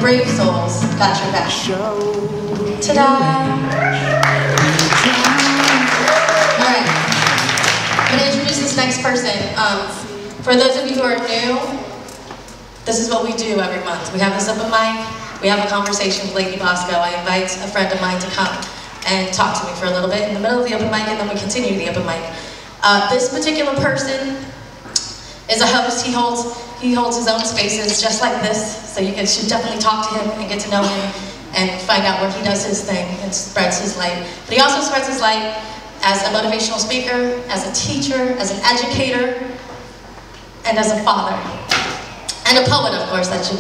brave souls got your back. Ta-da! Alright, I'm going to introduce this next person. For those of you who are new, this is what we do every month. We have this open mic, we have a conversation with Lady Basco. I invite a friend of mine to come and talk to me for a little bit in the middle of the open mic, and then we continue the open mic. This particular person is a host. He holds his own spaces just like this, so you should definitely talk to him and get to know him and find out where he does his thing and spreads his light. But he also spreads his light as a motivational speaker, as a teacher, as an educator, and as a father. And a poet, of course, that's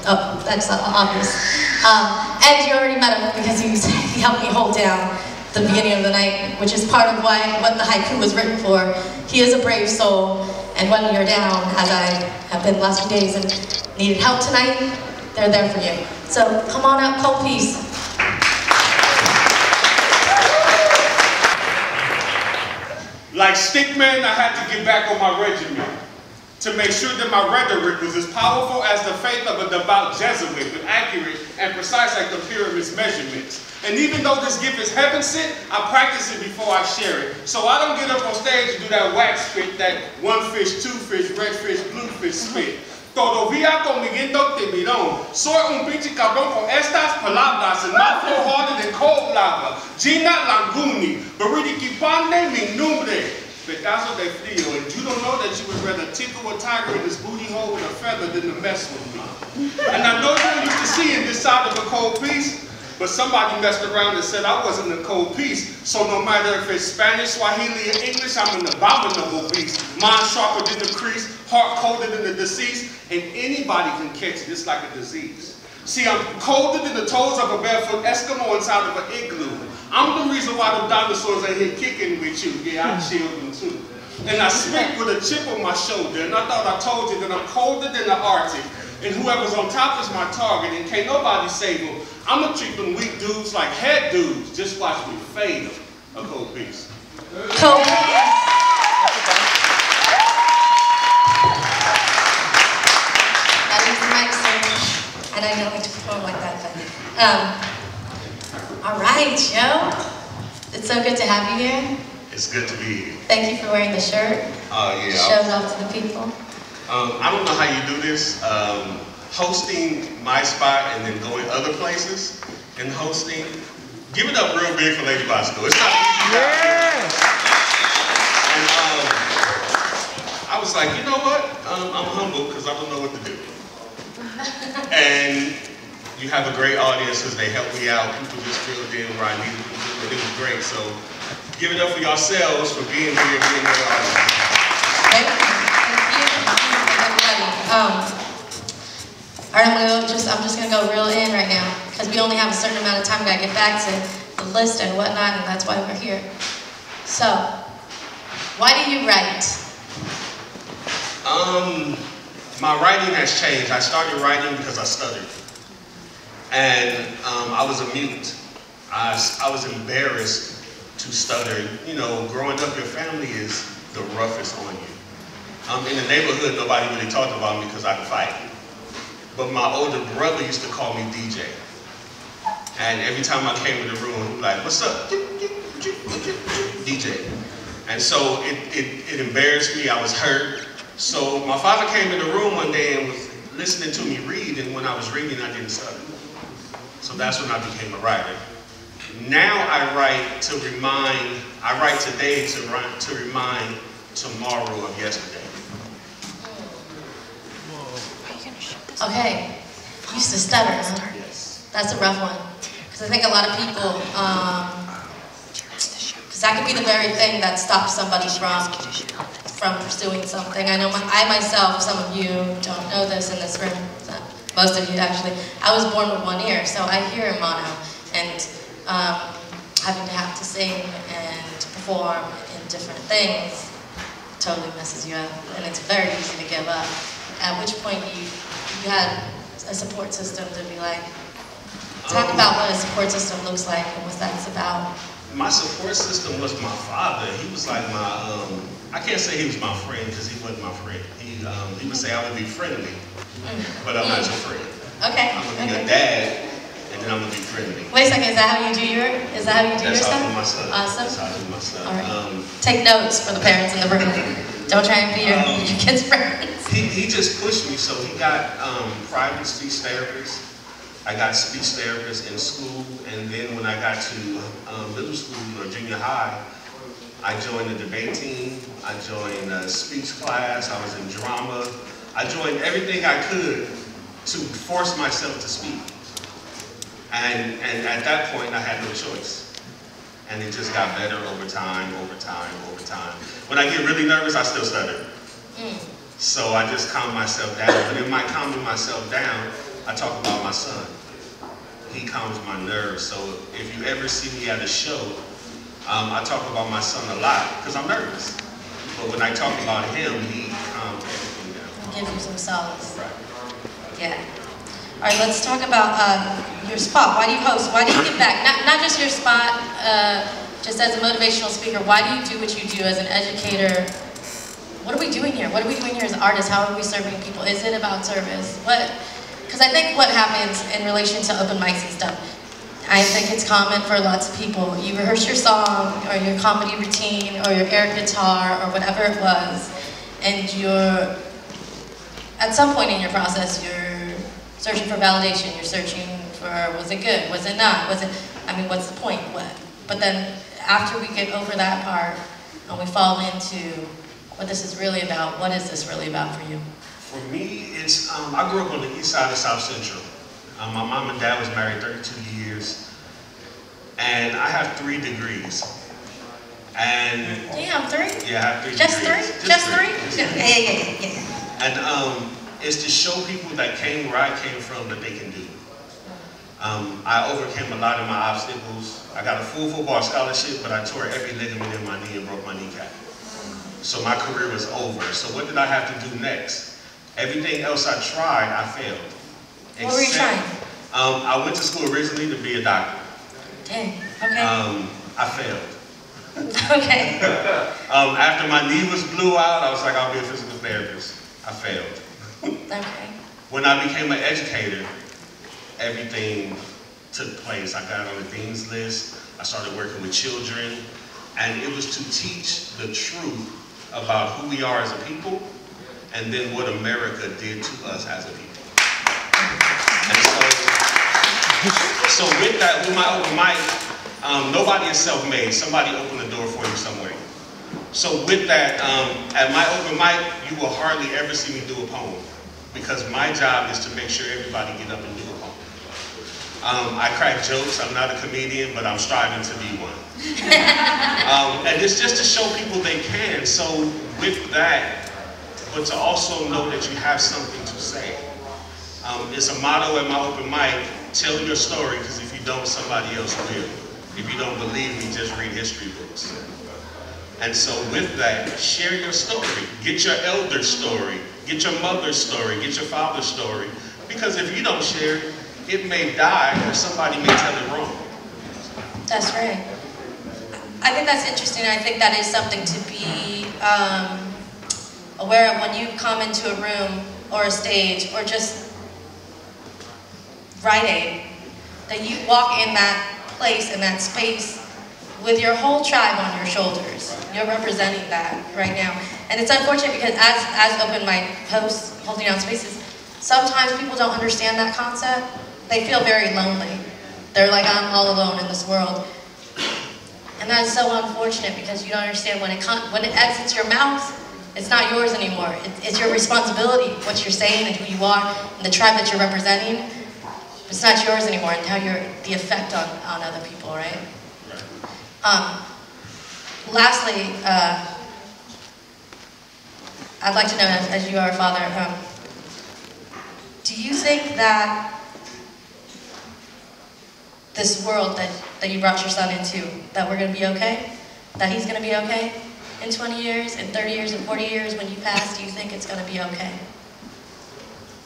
obvious. And you already met him because he helped me hold down the beginning of the night, which is part of what the haiku was written for. He is a brave soul, and when you're down, as I have been the last few days and needed help tonight, they're there for you. So come on out, koldpiece. Like Stickman, I had to get back on my regiment to make sure that my rhetoric was as powerful as the faith of a devout Jesuit, but accurate and precise like the pyramid's measurements. And even though this gift is heaven sent, I practice it before I share it. So I don't get up on stage and do that wax spit, that one fish, two fish, red fish, blue fish spit. Todavía conmigo te mirón. Soy un pinche cabrón con estas palabras and my flow harder than cold lava. Gina Languni, Baridikipande mi nombre. Pedazo de frío, and you don't know that you would rather tickle a tiger in his booty hole with a feather than to mess with me. And I know you're used to seeing this side of a cold piece, but somebody messed around and said I wasn't a cold piece. So no matter if it's Spanish, Swahili, or English, I'm an abominable beast. Mind sharper than the crease, heart colder than the deceased, and anybody can catch it. It's like a disease. See, I'm colder than the toes of a barefoot Eskimo inside of an igloo. I'm the reason why the dinosaurs ain't here kicking with you. Yeah, I chilled them too. And I speak with a chip on my shoulder, and I thought I told you that I'm colder than the Arctic. And whoever's on top is my target, and can't nobody save them. I'm gonna treat them weak dudes like head dudes. Just watch me fade them. A koldpiece. Koldpiece. That is the mic switch, and I don't like to perform like that, but all right, Joe. It's so good to have you here. It's good to be here. Thank you for wearing the shirt. Yeah. Showed off to the people. I don't know how you do this. Hosting my spot and then going other places and hosting. Give it up real big for Lady Basco. It's not easy. Yeah. And I was like, you know what? I'm humble because I don't know what to do. And you have a great audience because they helped me out. People just filled in where I needed them to, and it was great. So give it up for yourselves for being here and being their audience. Thank you. Everybody. All right, I'm just gonna go real in right now because we only have a certain amount of time. We gotta get back to the list and whatnot, and that's why we're here. So, why do you write? My writing has changed. I started writing because I stuttered. And I was a mute. I was embarrassed to stutter. You know, growing up, your family is the roughest on you. In the neighborhood, nobody really talked about me because I could fight. But my older brother used to call me DJ. And every time I came in the room, he was like, what's up? DJ. And so it embarrassed me. I was hurt. So my father came in the room one day and was listening to me read, and when I was reading, I didn't stutter. So that's when I became a writer. Now I write today to remind tomorrow of yesterday. Okay, you used to stutter, huh? Yes. That's a rough one. Because I think a lot of people, because that could be the very thing that stops somebody from pursuing something. I know I myself, some of you don't know this in this room, most of you actually, I was born with one ear, so I hear in mono, and having to have to sing and perform in different things totally messes you up, and it's very easy to give up. At which point you had a support system to be like, talk about what a support system looks like and what that's about. My support system was my father. He was like my, I can't say he was my friend because he wasn't my friend. He would say I would be friendly, but I'm not your friend. Okay. I'm gonna be a dad, and then I'm gonna be friendly. Wait a second, is that how you do your stuff? That's how I do my stuff. Awesome. That's how I do my stuff. All right. Take notes for the parents in the room. Don't try and be your kids' friends. He just pushed me, so he got private speech therapists. I got speech therapists in school, and then when I got to middle school or junior high, I joined the debate team, I joined a speech class, I was in drama. I joined everything I could to force myself to speak. And at that point, I had no choice. And it just got better over time, over time, over time. When I get really nervous, I still stutter. So I just calm myself down. But in my calming myself down, I talk about my son. He calms my nerves. So if you ever see me at a show, I talk about my son a lot because I'm nervous. But when I talk about him, he calms everything down. Gives you some solace. Right. Yeah. All right, let's talk about your spot. Why do you host? Why do you give back? Not just your spot, just as a motivational speaker. Why do you do what you do as an educator? What are we doing here? What are we doing here as artists? How are we serving people? Is it about service? Because I think what happens in relation to open mics and stuff, I think it's common for lots of people. You rehearse your song or your comedy routine or your air guitar or whatever it was, and you're, at some point in your process, you're searching for validation. You're searching for, was it good? Was it not? Was it, I mean, what's the point? What? But then after we get over that part and we fall into what this is really about, what is this really about for you? For me, it's, I grew up on the east side of South Central. My mom and dad was married 32 years, and I have 3 degrees. And damn, 3? Yeah, I have 3 Just degrees. 3? Just 3? Yeah. And it's to show people that came where I came from that they can do. I overcame a lot of my obstacles. I got a full football scholarship, but I tore every ligament in my knee and broke my kneecap. So my career was over. So what did I have to do next? Everything else I tried, I failed. What were you trying? I went to school originally to be a doctor. Dang, okay. I failed. Okay. After my knee was blew out, I was like, I'll be a physical therapist. I failed. Okay. When I became an educator, everything took place. I got on the dean's list. I started working with children. And it was to teach the truth about who we are as a people and then what America did to us as a people. And so with that, with my open mic, nobody is self-made. Somebody opened the door for you somewhere. So with that, at my open mic, you will hardly ever see me do a poem because my job is to make sure everybody get up and do a poem. I crack jokes. I'm not a comedian, but I'm striving to be one. And it's just to show people they can. So with that, but to also know that you have something to say. It's a motto at my open mic, tell your story, because if you don't, somebody else will. If you don't believe me, just read history books. And so with that, share your story. Get your elder's story. Get your mother's story. Get your father's story. Because if you don't share it, it may die or somebody may tell it wrong. That's right. I think that's interesting. I think that is something to be aware of when you come into a room or a stage or just Rite Aid, that you walk in that place, in that space with your whole tribe on your shoulders. You're representing that right now. And it's unfortunate because as open mic hosts holding down spaces, sometimes people don't understand that concept. They feel very lonely. They're like, I'm all alone in this world. And that's so unfortunate because you don't understand when it exits your mouth, it's not yours anymore. It's your responsibility, what you're saying and who you are, and the tribe that you're representing. It's not yours anymore, and how the effect on other people, right? Lastly, I'd like to know, as you are a father, do you think that this world that you brought your son into, that we're going to be okay? That he's going to be okay in 20 years, in 30 years, in 40 years when you pass? Do you think it's going to be okay?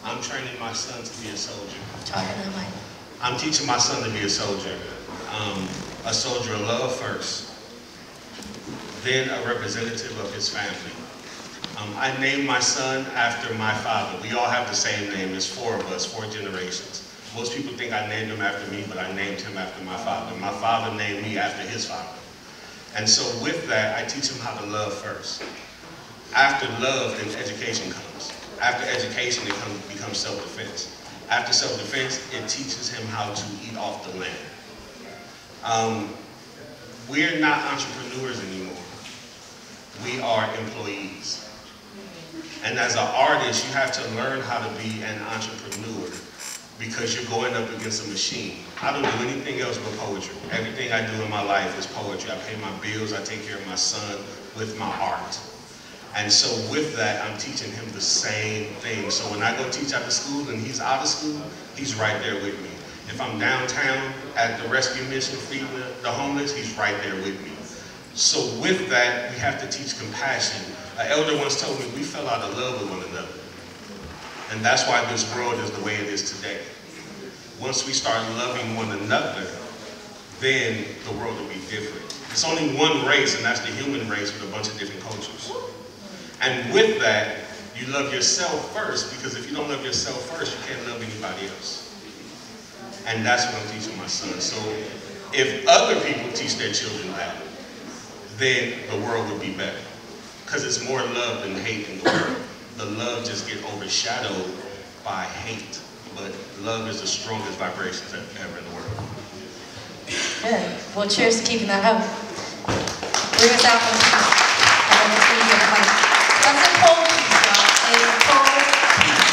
I'm training my son to be a soldier. Talking to the mic. I'm teaching my son to be a soldier of love first, then a representative of his family, I named my son after my father. We all have the same name. There's 4 of us, 4 generations. Most people think I named him after me, but I named him after my father. My father named me after his father. And so with that, I teach him how to love first. After love, then education comes. After education, it becomes self-defense. After self-defense, it teaches him how to eat off the land. We're not entrepreneurs anymore. We are employees. And as an artist, you have to learn how to be an entrepreneur because you're going up against a machine. I don't do anything else but poetry. Everything I do in my life is poetry. I pay my bills, I take care of my son with my art. And so with that, I'm teaching him the same thing. So when I go teach after school and he's out of school, he's right there with me. If I'm downtown at the rescue mission feeding the homeless, he's right there with me. So with that, we have to teach compassion. An elder once told me we fell out of love with one another. And that's why this world is the way it is today. Once we start loving one another, then the world will be different. It's only one race, and that's the human race with a bunch of different cultures. And with that, you love yourself first, because if you don't love yourself first, you can't love anybody else. And that's what I'm teaching my son. So if other people teach their children that, then the world would be better. Because it's more love than hate in the world. The love just gets overshadowed by hate. But love is the strongest vibrations ever in the world. Good. Well, cheers to keeping that up. Bring us out from that's a cold piece, y'all. A cold piece.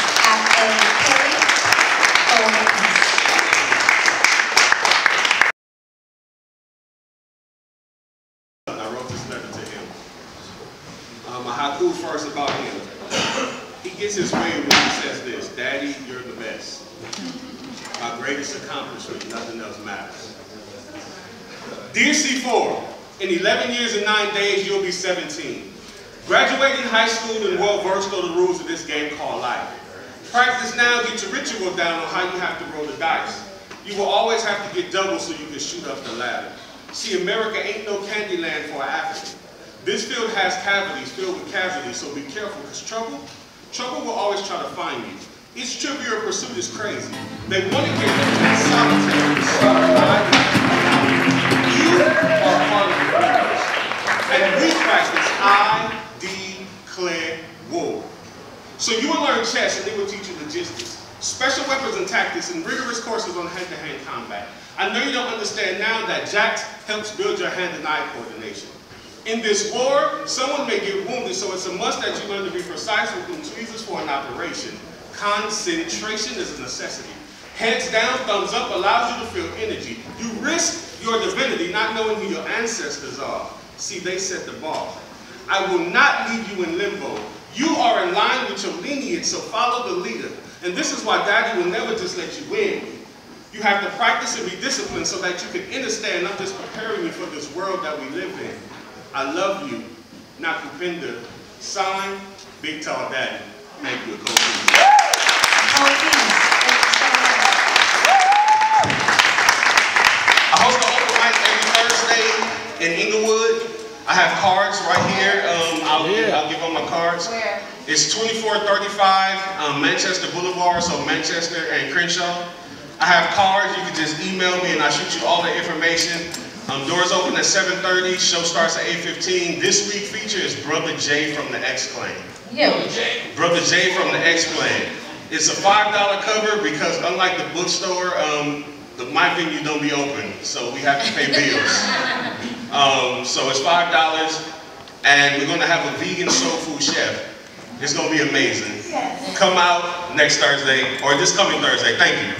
I wrote this letter to him. A haiku first about him. He gets his way when he says this: Daddy, you're the best. My greatest accomplishment, nothing else matters. Dear C4, in 11 years and 9 days, you'll be 17. Graduating high school and well-versed on the rules of this game called life. Practice now, get your ritual down on how you have to roll the dice. You will always have to get double so you can shoot up the ladder. See, America ain't no candy land for an African. This field has cavities filled with casualties, so be careful, because trouble will always try to find you. Each trivial pursuit is crazy. They want to get you solitary, you are part of the universe. And we practice I declare war. So you will learn chess and they will teach you logistics, special weapons and tactics, and rigorous courses on hand-to-hand combat. I know you don't understand now that Jax helps build your hand and eye coordination. In this war, someone may get wounded, so it's a must that you learn to be precise with whom tweezers for an operation. Concentration is a necessity. Heads down, thumbs up allows you to feel energy. You risk your divinity not knowing who your ancestors are. See, they set the bar. I will not leave you in limbo. You are in line with your lineage, so follow the leader. And this is why Daddy will never just let you win. You have to practice and be disciplined so that you can understand I'm just preparing you for this world that we live in. I love you, Nakupenda. Sign, Big Tall Daddy. Thank you, koldpiece. I host an open mic every Thursday in Inglewood. I have cards right here. I'll give them my cards. Where? It's 2435 Manchester Boulevard, so Manchester and Crenshaw. I have cards. You can just email me and I'll shoot you all the information. Doors open at 7:30. Show starts at 8:15. This week's feature is Brother J from the X-Clan. Yeah. Brother J from the X-Clan. It's a $5 cover because unlike the bookstore, my venue don't be open, so we have to pay bills. So it's $5, and we're gonna have a vegan soul food chef. It's gonna be amazing. Yes. Come out next Thursday, or this coming Thursday. Thank you.